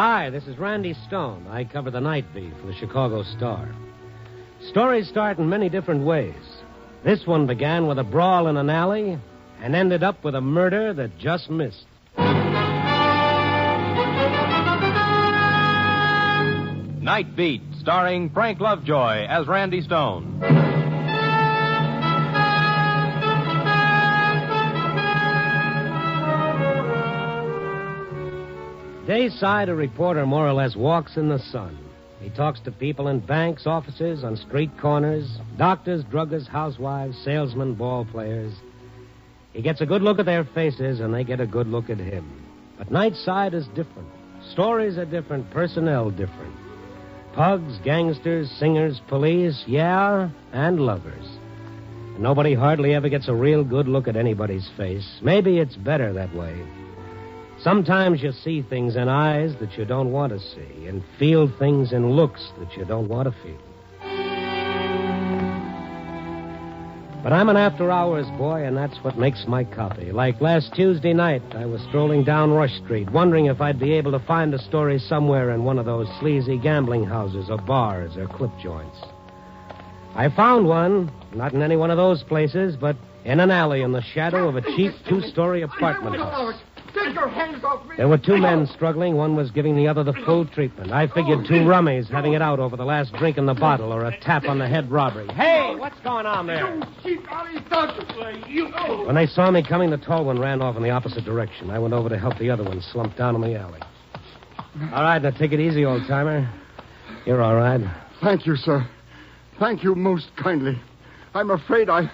Hi, this is Randy Stone. I cover the Nightbeat for the Chicago Star. Stories start in many different ways. This one began with a brawl in an alley and ended up with a murder that just missed. Nightbeat, starring Frank Lovejoy as Randy Stone. Dayside, a reporter more or less walks in the sun. He talks to people in banks, offices, on street corners, doctors, druggists, housewives, salesmen, ball players. He gets a good look at their faces, and they get a good look at him. But Nightside is different. Stories are different, personnel different. Pugs, gangsters, singers, police, yeah, and lovers. And nobody hardly ever gets a real good look at anybody's face. Maybe it's better that way. Sometimes you see things in eyes that you don't want to see, and feel things in looks that you don't want to feel. But I'm an after-hours boy, and that's what makes my copy. Like last Tuesday night, I was strolling down Rush Street, wondering if I'd be able to find a story somewhere in one of those sleazy gambling houses or bars or clip joints. I found one, not in any one of those places, but in an alley in the shadow of a cheap two-story apartment house. Take your hands off me. There were two men struggling. One was giving the other the full treatment. I figured two rummies having it out over the last drink in the bottle or a tap on the head robbery. Hey, what's going on there? When they saw me coming, the tall one ran off in the opposite direction. I went over to help the other one slump down in the alley. All right, now take it easy, old-timer. You're all right. Thank you, sir. Thank you most kindly. I'm afraid I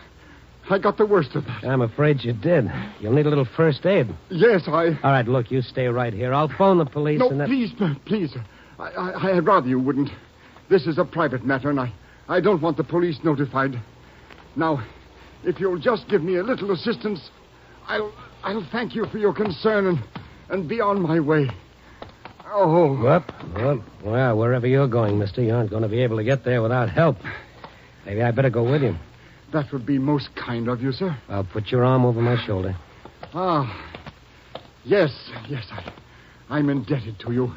got the worst of that. I'm afraid you did. You'll need a little first aid. Yes, All right, look, you stay right here. I'll phone the police No, and then... please. I'd rather you wouldn't. This is a private matter, and I don't want the police notified. Now, if you'll just give me a little assistance, I'll thank you for your concern and be on my way. Oh. Well, wherever you're going, mister, you aren't going to be able to get there without help. Maybe I better go with you. That would be most kind of you, sir. I'll put your arm over my shoulder. Yes, I'm indebted to you.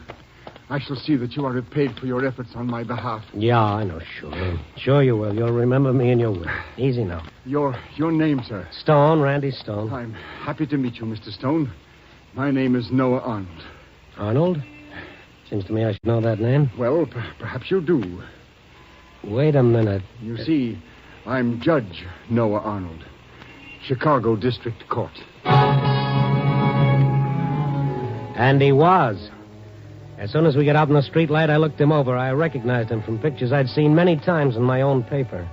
I shall see that you are repaid for your efforts on my behalf. Yeah, I know, sure. Sure you will. You'll remember me and your will. Easy now. Your name, sir? Stone, Randy Stone. I'm happy to meet you, Mr. Stone. My name is Noah Arnold. Arnold? Seems to me I should know that name. Well, perhaps you do. Wait a minute. You see, I'm Judge Noah Arnold, Chicago District Court. And he was. As soon as we got out in the street light, I looked him over. I recognized him from pictures I'd seen many times in my own paper.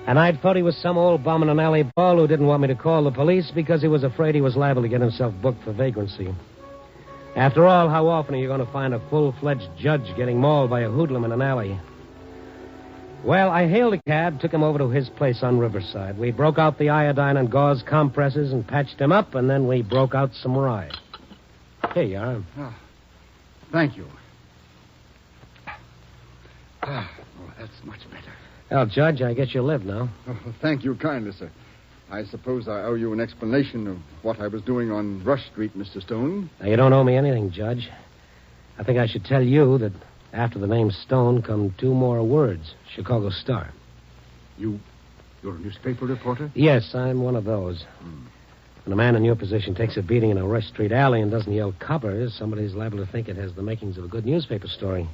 And I'd thought he was some old bum in an alley brawl who didn't want me to call the police because he was afraid he was liable to get himself booked for vagrancy. After all, how often are you going to find a full-fledged judge getting mauled by a hoodlum in an alley? Well, I hailed a cab, took him over to his place on Riverside. We broke out the iodine and gauze compresses and patched him up, and then we broke out some rye. Here you are. Oh, thank you. Well, that's much better. Well, Judge, I guess you live now. Oh, thank you kindly, sir. I suppose I owe you an explanation of what I was doing on Rush Street, Mr. Stone. Now, you don't owe me anything, Judge. I think I should tell you that after the name Stone come two more words, Chicago Star. You're a newspaper reporter? Yes, I'm one of those. When a man in your position takes a beating in a Rush Street alley and doesn't yell coppers, somebody's liable to think it has the makings of a good newspaper story.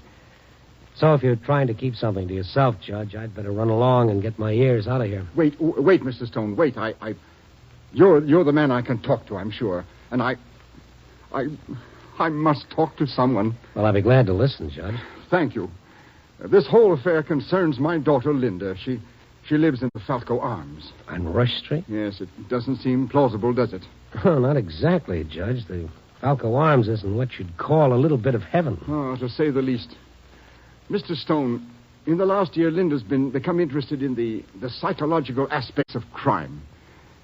So if you're trying to keep something to yourself, Judge, I'd better run along and get my ears out of here. Wait, Mr. Stone, wait. You're the man I can talk to, I'm sure. And I must talk to someone. Well, I'll be glad to listen, Judge. Thank you. This whole affair concerns my daughter, Linda. She lives in the Falco Arms. On Rush Street? Yes, it doesn't seem plausible, does it? Oh, not exactly, Judge. The Falco Arms isn't what you'd call a little bit of heaven. Oh, to say the least. Mr. Stone, in the last year, Linda's become interested in the psychological aspects of crime.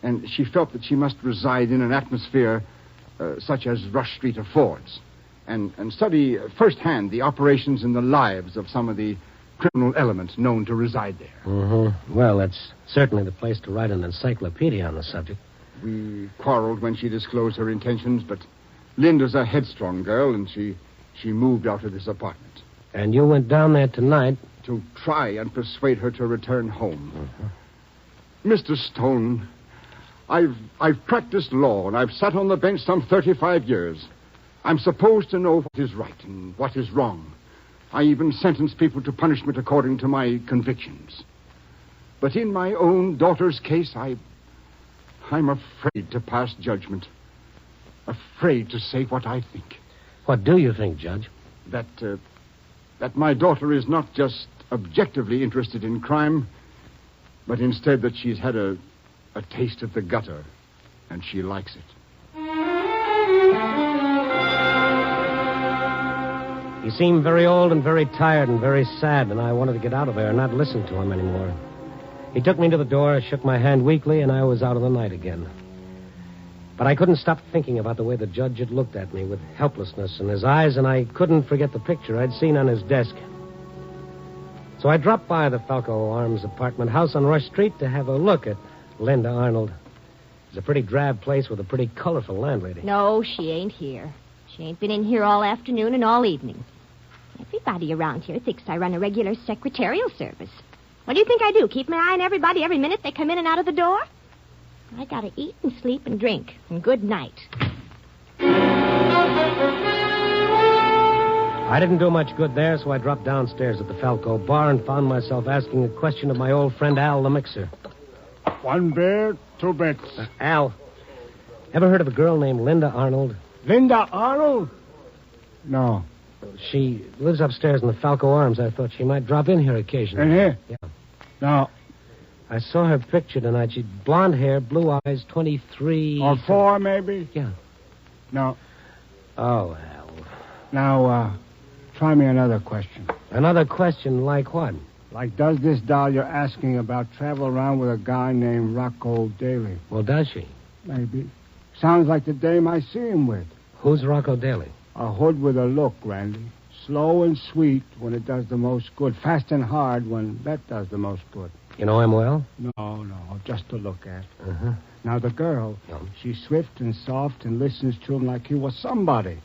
And she felt that she must reside in an atmosphere such as Rush Street affords, and study firsthand the operations and the lives of some of the criminal elements known to reside there. Mm-hmm. Well, that's certainly the place to write an encyclopedia on the subject. We quarreled when she disclosed her intentions, but Linda's a headstrong girl, and she she moved out of this apartment. And you went down there tonight. To try and persuade her to return home. Mr. Stone, I've practiced law, and I've sat on the bench some 35 years. I'm supposed to know what is right and what is wrong. I even sentence people to punishment according to my convictions. But in my own daughter's case, I'm afraid to pass judgment. Afraid to say what I think. What do you think, Judge? That my daughter is not just objectively interested in crime, but instead that she's had a taste of the gutter, and she likes it. He seemed very old and very tired and very sad, and I wanted to get out of there and not listen to him anymore. He took me to the door, shook my hand weakly, and I was out of the night again. But I couldn't stop thinking about the way the judge had looked at me with helplessness in his eyes, and I couldn't forget the picture I'd seen on his desk. So I dropped by the Falco Arms apartment house on Rush Street to have a look at Linda Arnold. It's a pretty drab place with a pretty colorful landlady. No, she ain't here. She ain't been in here all afternoon and all evening. Everybody around here thinks I run a regular secretarial service. What do you think I do? Keep my eye on everybody every minute they come in and out of the door? I gotta eat and sleep and drink. And good night. I didn't do much good there, so I dropped downstairs at the Falco bar and found myself asking a question of my old friend Al the mixer. 1 beer, 2 bits. Al, ever heard of a girl named Linda Arnold? Linda Arnold? No. She lives upstairs in the Falco Arms. I thought she might drop in here occasionally. In here? Yeah. No. I saw her picture tonight. She'd blonde hair, blue eyes, 23... Or 4, maybe? Yeah. No. Oh, Al. Now, try me another question. Another question like what? Like, does this doll you're asking about travel around with a guy named Rocco Daly? Well, does she? Maybe. Sounds like the dame I see him with. Who's Rocco Daly? A hood with a look, Randy. Slow and sweet when it does the most good. Fast and hard when that does the most good. You know him well? No, just to look at. Uh-huh. Now, the girl, she's swift and soft and listens to him like he was somebody.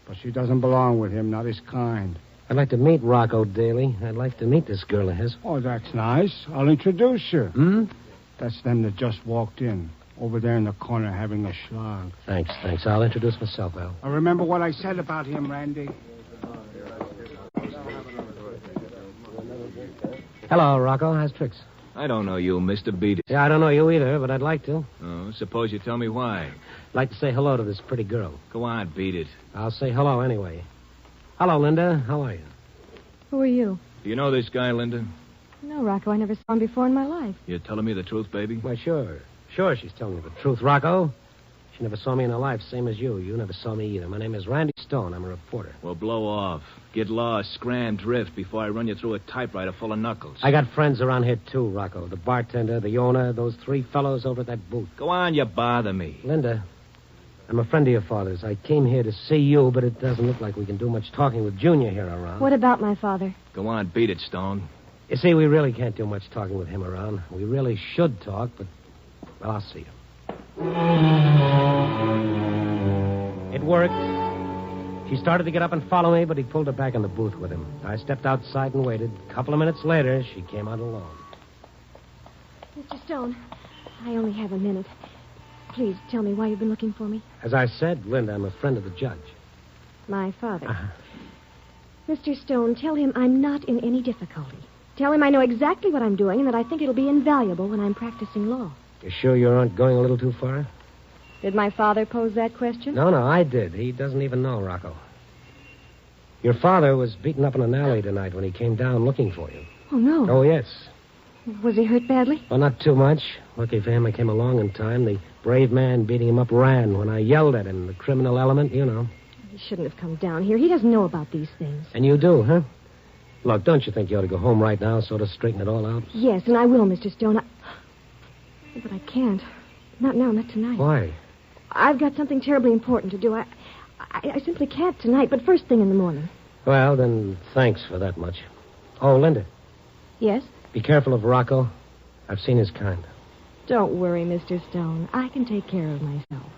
But she doesn't belong with him, not his kind. I'd like to meet Rocco Daly. I'd like to meet this girl of his. Oh, that's nice. I'll introduce you. Hmm? That's them that just walked in. Over there in the corner having a schlag. Thanks. I'll introduce myself, Al. I remember what I said about him, Randy. Hello, Rocco. How's tricks? I don't know you, Mr. Beat It. Yeah, I don't know you either, but I'd like to. Oh, suppose you tell me why. I'd like to say hello to this pretty girl. Go on, beat it. I'll say hello anyway. Hello, Linda. How are you? Who are you? Do you know this guy, Linda? No, Rocco, I never saw him before in my life. You're telling me the truth, baby? Why, sure. Sure, she's telling you the truth, Rocco. She never saw me in her life, same as you. You never saw me either. My name is Randy Stone. I'm a reporter. Well, blow off. Get lost, scram, drift before I run you through a typewriter full of knuckles. I got friends around here, too, Rocco. The bartender, the owner, those 3 fellows over at that booth. Go on, you bother me. Linda, I'm a friend of your father's. I came here to see you, but it doesn't look like we can do much talking with Junior here around. What about my father? Go on, beat it, Stone. You see, we really can't do much talking with him around. We really should talk, but, well, I'll see you. It worked. She started to get up and follow me, but he pulled her back in the booth with him. I stepped outside and waited. A couple of minutes later, she came out alone. Mr. Stone, I only have a minute. Please tell me why you've been looking for me. As I said, Linda, I'm a friend of the judge. My father. Uh-huh. Mr. Stone, tell him I'm not in any difficulty. Tell him I know exactly what I'm doing and that I think it'll be invaluable when I'm practicing law. You sure you aren't going a little too far? Did my father pose that question? No, I did. He doesn't even know, Rocco. Your father was beaten up in an alley tonight when he came down looking for you. Oh, no. Oh, yes. Was he hurt badly? Well, not too much. Lucky for him, I came along in time. The brave man beating him up ran when I yelled at him. The criminal element, you know. He shouldn't have come down here. He doesn't know about these things. And you do, huh? Look, don't you think you ought to go home right now, sort of straighten it all out? Yes, and I will, Mr. Stone. But I can't. Not now, not tonight. Why? I've got something terribly important to do. I simply can't tonight, but first thing in the morning. Well, then, thanks for that much. Oh, Linda. Yes? Be careful of Rocco. I've seen his kind. Don't worry, Mr. Stone. I can take care of myself.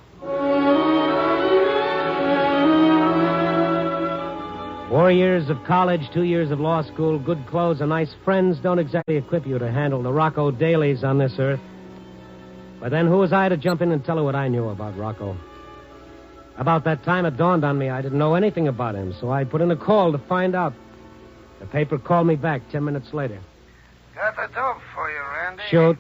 4 years of college, 2 years of law school, good clothes, and nice friends don't exactly equip you to handle the Rocco Dailies on this earth. But then who was I to jump in and tell her what I knew about Rocco? About that time, it dawned on me I didn't know anything about him, so I put in a call to find out. The paper called me back 10 minutes later. Got the dope for you, Randy. Shoot.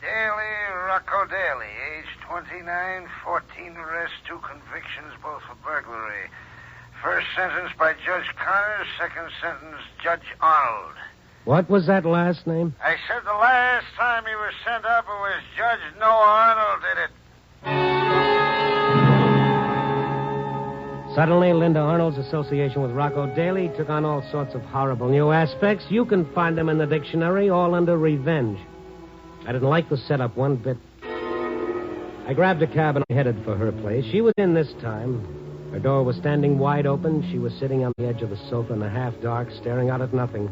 Daly, Rocco Daly, age 29, 14 arrests, 2 convictions, both for burglary. First sentence by Judge Connors, second sentence, Judge Arnold. What was that last name? I said the last time he was sent up, it was Judge Noah Arnold did it. Suddenly, Linda Arnold's association with Rocco Daly took on all sorts of horrible new aspects. You can find them in the dictionary, all under revenge. I didn't like the setup one bit. I grabbed a cab and I headed for her place. She was in this time. Her door was standing wide open. She was sitting on the edge of the sofa in the half-dark, staring out at nothing.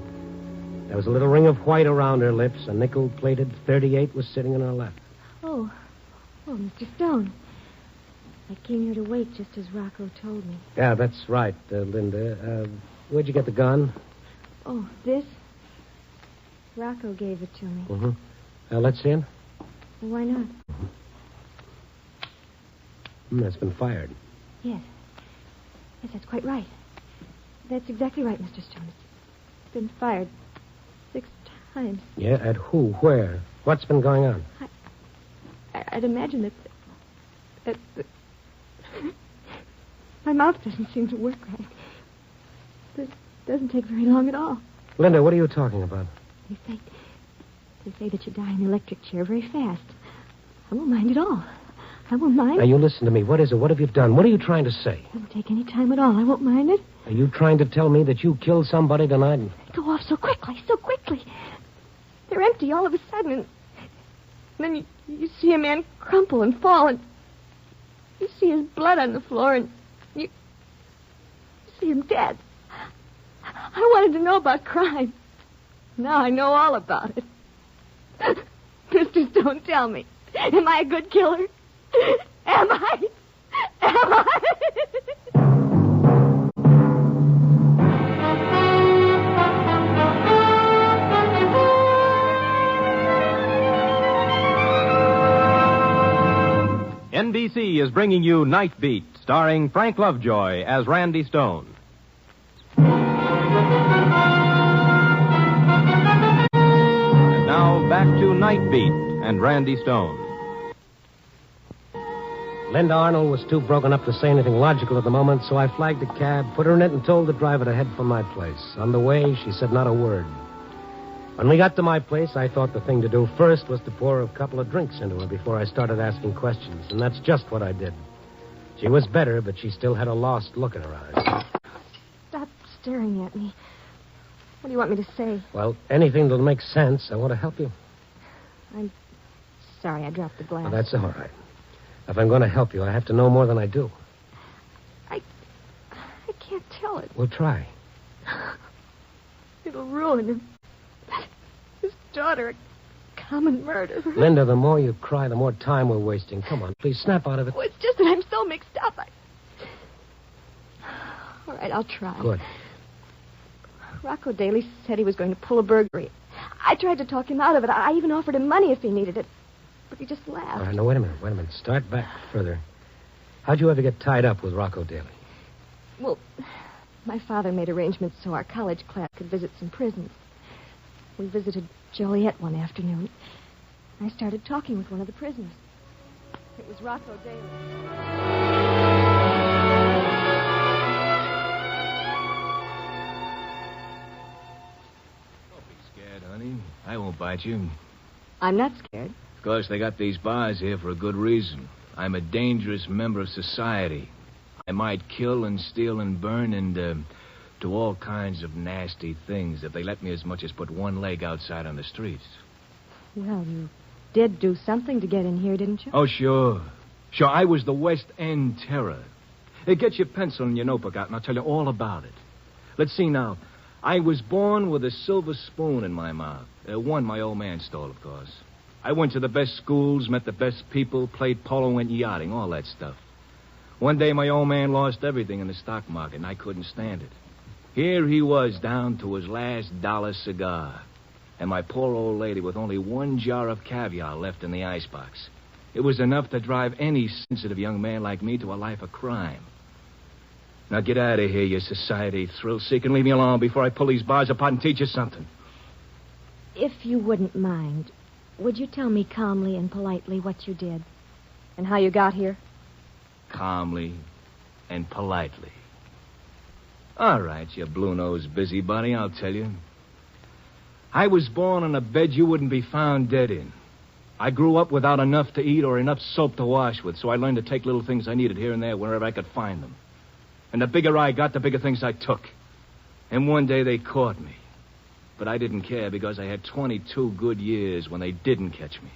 There was a little ring of white around her lips. A nickel-plated .38 was sitting in her lap. Oh, Mr. Stone. I came here to wait just as Rocco told me. Yeah, that's right, Linda. Where'd you get the gun? Oh, this? Rocco gave it to me. Mm-hmm. Let's see it. Well, why not? That's been fired. Yes. Yes, that's quite right. That's exactly right, Mr. Stone. It's been fired 6 times. Yeah, at who? Where? What's been going on? I'd imagine that my mouth doesn't seem to work right. It doesn't take very long at all. Linda, what are you talking about? They say that you die in the electric chair very fast. I won't mind at all. I won't mind. Now, you listen to me. What is it? What have you done? What are you trying to say? It won't take any time at all. I won't mind it. Are you trying to tell me that you killed somebody tonight? They go off so quickly, so quickly. They're empty all of a sudden. And then you see a man crumple and fall, and you see his blood on the floor, and you see him dead. I wanted to know about crime. Now I know all about it. Mr. Stone, tell me. Am I a good killer? Am I? NBC is bringing you Nightbeat, starring Frank Lovejoy as Randy Stone. And now back to Nightbeat and Randy Stone. Linda Arnold was too broken up to say anything logical at the moment, so I flagged a cab, put her in it, and told the driver to head for my place. On the way, she said not a word. When we got to my place, I thought the thing to do first was to pour a couple of drinks into her before I started asking questions, and that's just what I did. She was better, but she still had a lost look in her eyes. Stop staring at me. What do you want me to say? Well, anything that'll make sense. I want to help you. I'm sorry I dropped the glass. Well, that's all right. If I'm going to help you, I have to know more than I do. I can't tell it. We'll try. It'll ruin him. His daughter, a common murder. Linda, the more you cry, the more time we're wasting. Come on, please, snap out of it. Oh, it's just that I'm so mixed up. All right, I'll try. Good. Rocco Daly said he was going to pull a burglary. I tried to talk him out of it. I even offered him money if he needed it. But he just laughed. All right, now, wait a minute. Start back further. How'd you ever get tied up with Rocco Daly? Well, my father made arrangements so our college class could visit some prisons. We visited Joliet one afternoon. I started talking with one of the prisoners. It was Rocco Daly. Don't be scared, honey. I won't bite you. I'm not scared. Of course, they got these bars here for a good reason. I'm a dangerous member of society. I might kill and steal and burn and do all kinds of nasty things if they let me as much as put one leg outside on the streets. Well, you did do something to get in here, didn't you? Oh, sure. Sure, I was the West End terror. Hey, get your pencil and your notebook out, and I'll tell you all about it. Let's see now. I was born with a silver spoon in my mouth. One my old man stole, of course. I went to the best schools, met the best people, played polo, went yachting, all that stuff. One day, my old man lost everything in the stock market, and I couldn't stand it. Here he was down to his last dollar cigar. And my poor old lady with only one jar of caviar left in the icebox. It was enough to drive any sensitive young man like me to a life of crime. Now get out of here, you society thrill-seeker, and leave me alone before I pull these bars apart and teach you something. If you wouldn't mind, would you tell me calmly and politely what you did? And how you got here? Calmly and politely. All right, you blue-nosed busybody, I'll tell you. I was born on a bed you wouldn't be found dead in. I grew up without enough to eat or enough soap to wash with, so I learned to take little things I needed here and there wherever I could find them. And the bigger I got, the bigger things I took. And one day they caught me. But I didn't care because I had 22 good years when they didn't catch me.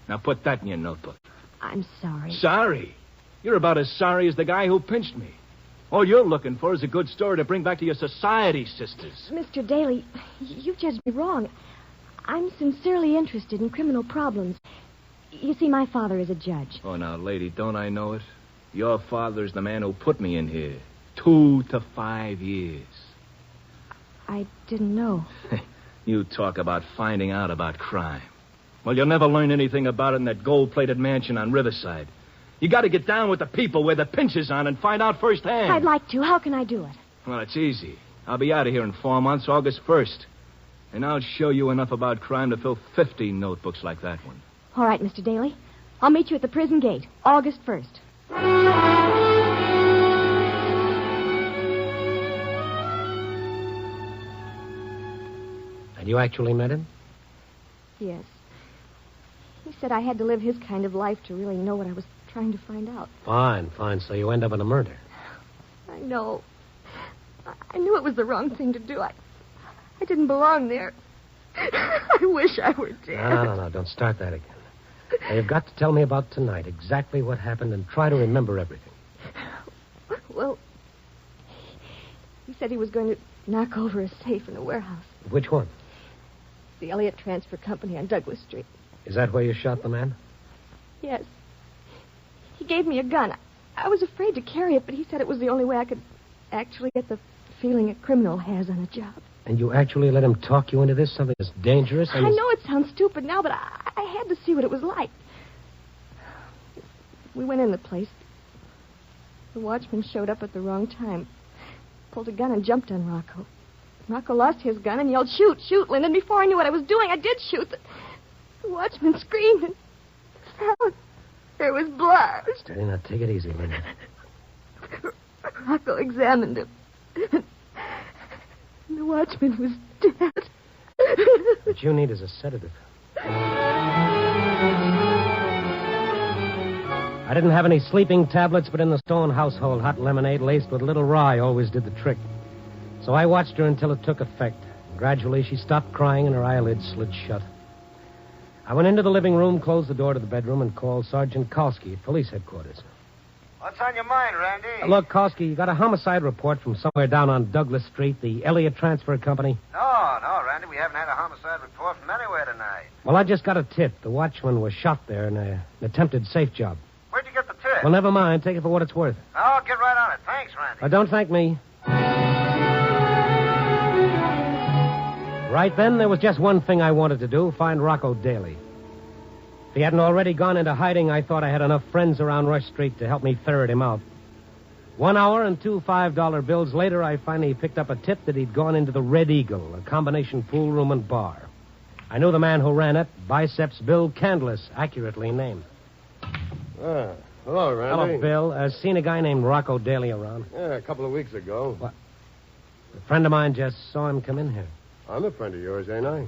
Now put that in your notebook. I'm sorry. Sorry? You're about as sorry as the guy who pinched me. All you're looking for is a good story to bring back to your society sisters. Mr. Daly, you've judged me wrong. I'm sincerely interested in criminal problems. You see, my father is a judge. Oh, now, lady, don't I know it? Your father's the man who put me in here. 2 to 5 years. I didn't know. You talk about finding out about crime. Well, you'll never learn anything about it in that gold-plated mansion on Riverside. You got to get down with the people where the pinch is on and find out firsthand. I'd like to. How can I do it? Well, it's easy. I'll be out of here in 4 months, August 1st. And I'll show you enough about crime to fill 50 notebooks like that one. All right, Mr. Daly. I'll meet you at the prison gate, August 1st. And you actually met him? Yes. He said I had to live his kind of life to really know what I was trying to find out. Fine. So you end up in a murder. I know. I knew it was the wrong thing to do. I didn't belong there. I wish I were dead. No. Don't start that again. Now, you've got to tell me about tonight, exactly what happened, and try to remember everything. Well, he said he was going to knock over a safe in a warehouse. Which one? The Elliott Transfer Company on Douglas Street. Is that where you shot the man? Yes. He gave me a gun. I was afraid to carry it, but he said it was the only way I could actually get the feeling a criminal has on a job. And you actually let him talk you into this, something that's dangerous? I know it sounds stupid now, but I had to see what it was like. We went in the place. The watchman showed up at the wrong time. Pulled a gun and jumped on Rocco. Rocco lost his gun and yelled, "Shoot, shoot, Lyndon." Before I knew what I was doing, I did shoot. The watchman screamed and fell. There was blood. Steady, now take it easy, Linda. Rocco examined him. The watchman was dead. What you need is a sedative. I didn't have any sleeping tablets, but in the Stone household, hot lemonade laced with a little rye always did the trick. So I watched her until it took effect. Gradually, she stopped crying and her eyelids slid shut. I went into the living room, closed the door to the bedroom, and called Sergeant Kalski at police headquarters. What's on your mind, Randy? Look, Kalski, you got a homicide report from somewhere down on Douglas Street, the Elliott Transfer Company? No, Randy. We haven't had a homicide report from anywhere tonight. Well, I just got a tip. The watchman was shot there in an attempted safe job. Where'd you get the tip? Well, never mind. Take it for what it's worth. I'll get right on it. Thanks, Randy. Don't thank me. Right then, there was just one thing I wanted to do, find Rocco Daly. If he hadn't already gone into hiding, I thought I had enough friends around Rush Street to help me ferret him out. 1 hour and 2 $5 bills later, I finally picked up a tip that he'd gone into the Red Eagle, a combination pool room and bar. I knew the man who ran it, Biceps Bill Candless, accurately named. Hello, Randy. Hello, Bill. Seen a guy named Rocco Daly around? Yeah, a couple of weeks ago. What? A friend of mine just saw him come in here. I'm a friend of yours, ain't I?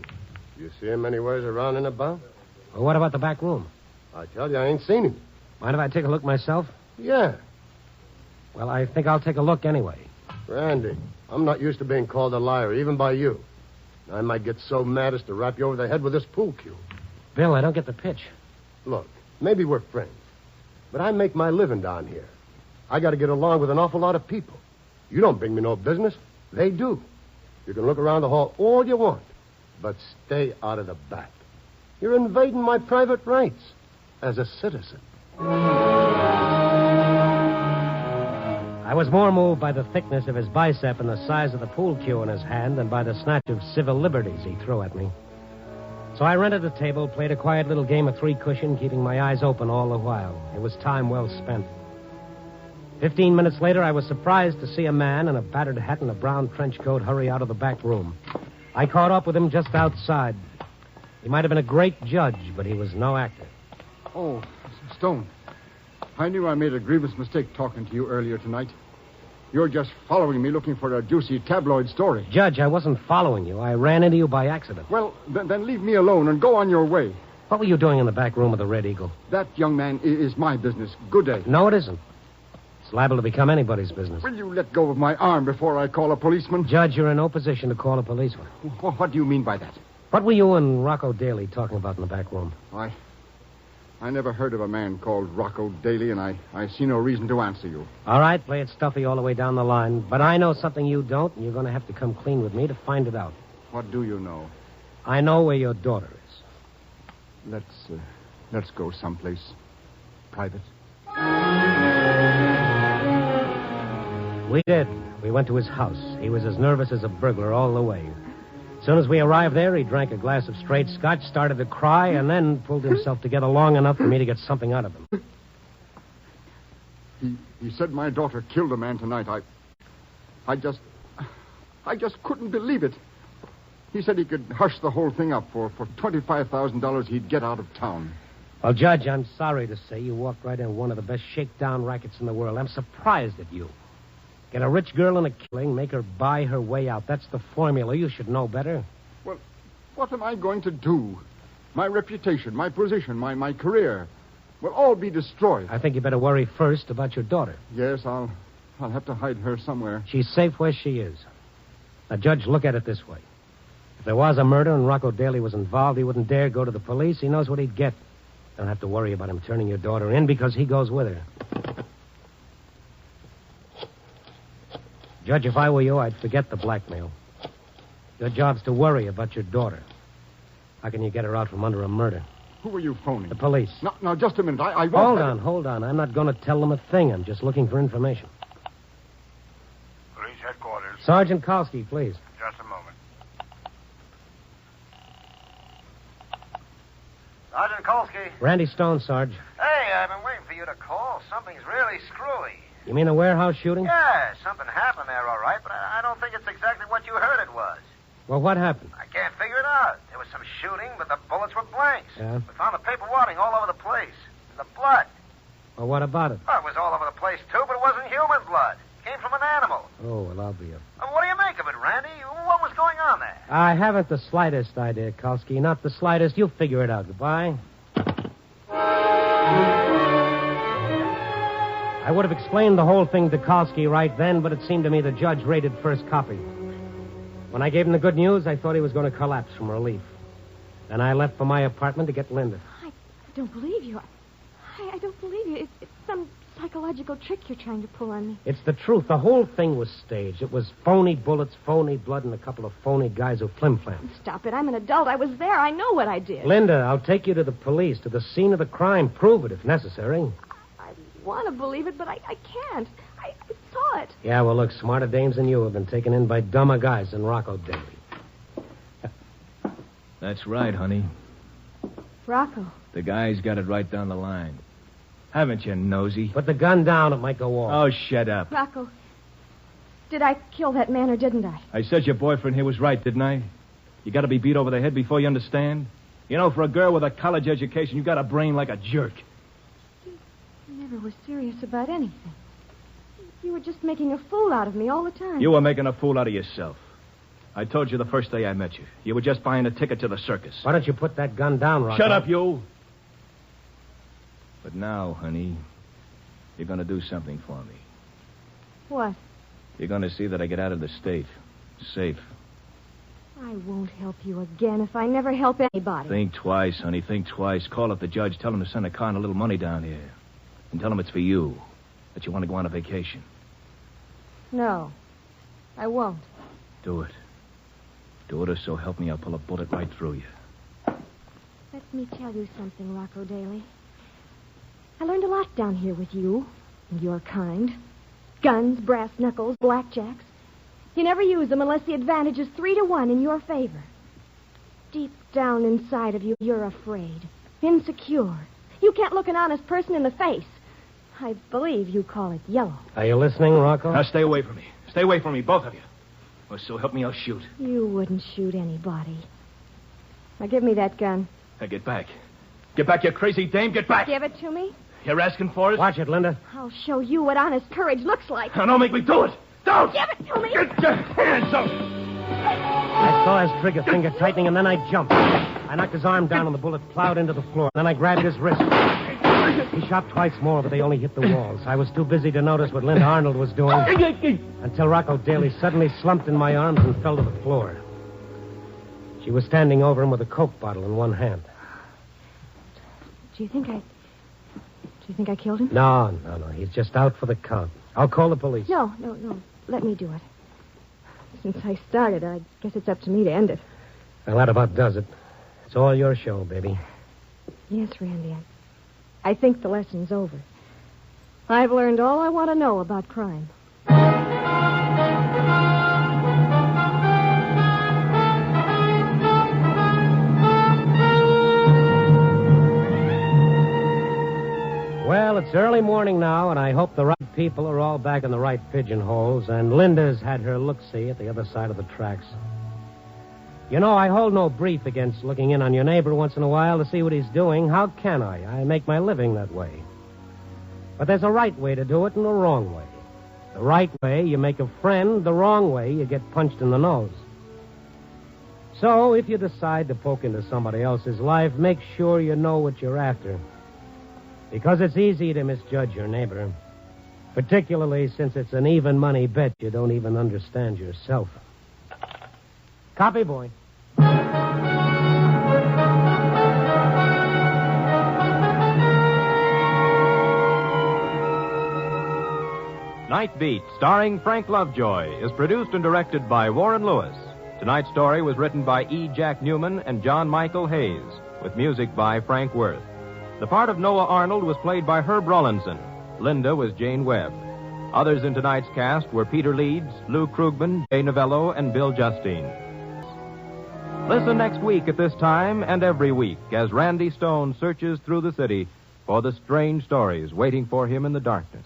You see him anywheres around and about? Well, what about the back room? I tell you, I ain't seen him. Mind if I take a look myself? Yeah. Well, I think I'll take a look anyway. Randy, I'm not used to being called a liar, even by you. I might get so mad as to rap you over the head with this pool cue. Bill, I don't get the pitch. Look, maybe we're friends, but I make my living down here. I got to get along with an awful lot of people. You don't bring me no business. They do. You can look around the hall all you want, but stay out of the back. You're invading my private rights as a citizen. I was more moved by the thickness of his bicep and the size of the pool cue in his hand than by the snatch of civil liberties he threw at me. So I rented a table, played a quiet little game of three-cushion, keeping my eyes open all the while. It was time well spent. 15 minutes later, I was surprised to see a man in a battered hat and a brown trench coat hurry out of the back room. I caught up with him just outside. He might have been a great judge, but he was no actor. Oh, Stone. I knew I made a grievous mistake talking to you earlier tonight. You're just following me looking for a juicy tabloid story. Judge, I wasn't following you. I ran into you by accident. Well, then leave me alone and go on your way. What were you doing in the back room of the Red Eagle? That young man is my business. Good day. No, it isn't. It's liable to become anybody's business. Will you let go of my arm before I call a policeman? Judge, you're in no position to call a policeman. What do you mean by that? What were you and Rocco Daly talking about in the back room? I never heard of a man called Rocco Daly, and I see no reason to answer you. All right, play it stuffy all the way down the line. But I know something you don't, and you're going to have to come clean with me to find it out. What do you know? I know where your daughter is. Let's go someplace private. We did. We went to his house. He was as nervous as a burglar all the way. As soon as we arrived there, he drank a glass of straight scotch, started to cry, and then pulled himself together long enough for me to get something out of him. He said my daughter killed a man tonight. I just couldn't believe it. He said he could hush the whole thing up for $25,000 he'd get out of town. Well, Judge, I'm sorry to say you walked right in one of the best shakedown rackets in the world. I'm surprised at you. Get a rich girl in a killing, make her buy her way out. That's the formula. You should know better. Well, what am I going to do? My reputation, my position, my career will all be destroyed. I think you better worry first about your daughter. Yes, I'll have to hide her somewhere. She's safe where she is. Now, Judge, look at it this way. If there was a murder and Rocco Daly was involved, he wouldn't dare go to the police. He knows what he'd get. Don't have to worry about him turning your daughter in because he goes with her. Judge, if I were you, I'd forget the blackmail. Your job's to worry about your daughter. How can you get her out from under a murder? Who are you phoning? The police. Now, just a minute. I won't... Hold on. I'm not going to tell them a thing. I'm just looking for information. Police headquarters. Sergeant Kalski, please. Just a moment. Sergeant Kolsky. Randy Stone, Sarge. Hey, I've been waiting for you to call. Something's really screwy. You mean a warehouse shooting? Yeah, something happened there, all right, but I don't think it's exactly what you heard it was. Well, what happened? I can't figure it out. There was some shooting, but the bullets were blanks. Yeah? We found the paper wadding all over the place. And the blood. Well, what about it? Well, it was all over the place, too, but it wasn't human blood. It came from an animal. Oh, well, I'll be a... What do you make of it, Randy? What was going on there? I haven't the slightest idea, Kalski. Not the slightest. You'll figure it out. Goodbye. I would have explained the whole thing to Kalski right then, but it seemed to me the judge rated first copy. When I gave him the good news, I thought he was going to collapse from relief. Then I left for my apartment to get Linda. I don't believe you. I don't believe you. It's some psychological trick you're trying to pull on me. It's the truth. The whole thing was staged. It was phony bullets, phony blood, and a couple of phony guys who flim-flammed. Stop it. I'm an adult. I was there. I know what I did. Linda, I'll take you to the police, to the scene of the crime. Prove it if necessary. I want to believe it, but I can't. I saw it. Yeah, well, look, smarter dames than you have been taken in by dumber guys than Rocco Daly. That's right, honey. Rocco. The guy's got it right down the line. Haven't you, nosy? Put the gun down. It might go off. Oh, shut up. Rocco, did I kill that man or didn't I? I said your boyfriend here was right, didn't I? You got to be beat over the head before you understand? You know, for a girl with a college education, you got a brain like a jerk. You never were serious about anything. You were just making a fool out of me all the time. You were making a fool out of yourself. I told you the first day I met you. You were just buying a ticket to the circus. Why don't you put that gun down, Rocco? Shut up, you. But now, honey, you're going to do something for me. What? You're going to see that I get out of the state. Safe. I won't help you again if I never help anybody. Think twice, honey. Think twice. Call up the judge. Tell him to send a car and a little money down here. And tell him it's for you. That you want to go on a vacation. No, I won't. Do it. Do it, or so help me, I'll pull a bullet right through you. Let me tell you something, Rocco Daly. I learned a lot down here with you and your kind. Guns, brass knuckles, blackjacks. You never use them unless the advantage is 3-1 in your favor. Deep down inside of you, you're afraid, insecure. You can't look an honest person in the face. I believe you call it yellow. Are you listening, Rocco? Now, stay away from me. Stay away from me, both of you. Or so help me, I'll shoot. You wouldn't shoot anybody. Now, give me that gun. Now, get back. Get back, you crazy dame. Get back. Give it to me. You're asking for it? Watch it, Linda. I'll show you what honest courage looks like. Now, don't make me do it. Don't! Give it to me. Get your hands up. I saw his trigger finger tightening, and then I jumped. I knocked his arm down, and the bullet plowed into the floor. Then I grabbed his wrist. He shot twice more, but they only hit the walls. I was too busy to notice what Linda Arnold was doing until Rocco Daly suddenly slumped in my arms and fell to the floor. She was standing over him with a Coke bottle in one hand. Do you think I killed him? No. He's just out for the count. I'll call the police. No. Let me do it. Since I started, I guess it's up to me to end it. Well, that about does it. It's all your show, baby. Yes, Randy. I think the lesson's over. I've learned all I want to know about crime. Well, it's early morning now, and I hope the right people are all back in the right pigeonholes, and Linda's had her look-see at the other side of the tracks. You know, I hold no brief against looking in on your neighbor once in a while to see what he's doing. How can I? I make my living that way. But there's a right way to do it and a wrong way. The right way, you make a friend. The wrong way, you get punched in the nose. So, if you decide to poke into somebody else's life, make sure you know what you're after. Because it's easy to misjudge your neighbor. Particularly since it's an even money bet you don't even understand yourself. Copy, boy. Nightbeat, starring Frank Lovejoy, is produced and directed by Warren Lewis. Tonight's story was written by E. Jack Newman and John Michael Hayes, with music by Frank Worth. The part of Noah Arnold was played by Herb Rawlinson. Linda was Jane Webb. Others in tonight's cast were Peter Leeds, Lou Krugman, Jay Novello, and Bill Justine. Listen next week at this time and every week as Randy Stone searches through the city for the strange stories waiting for him in the darkness.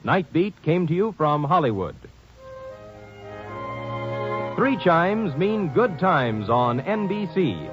Nightbeat came to you from Hollywood. 3 chimes mean good times on NBC.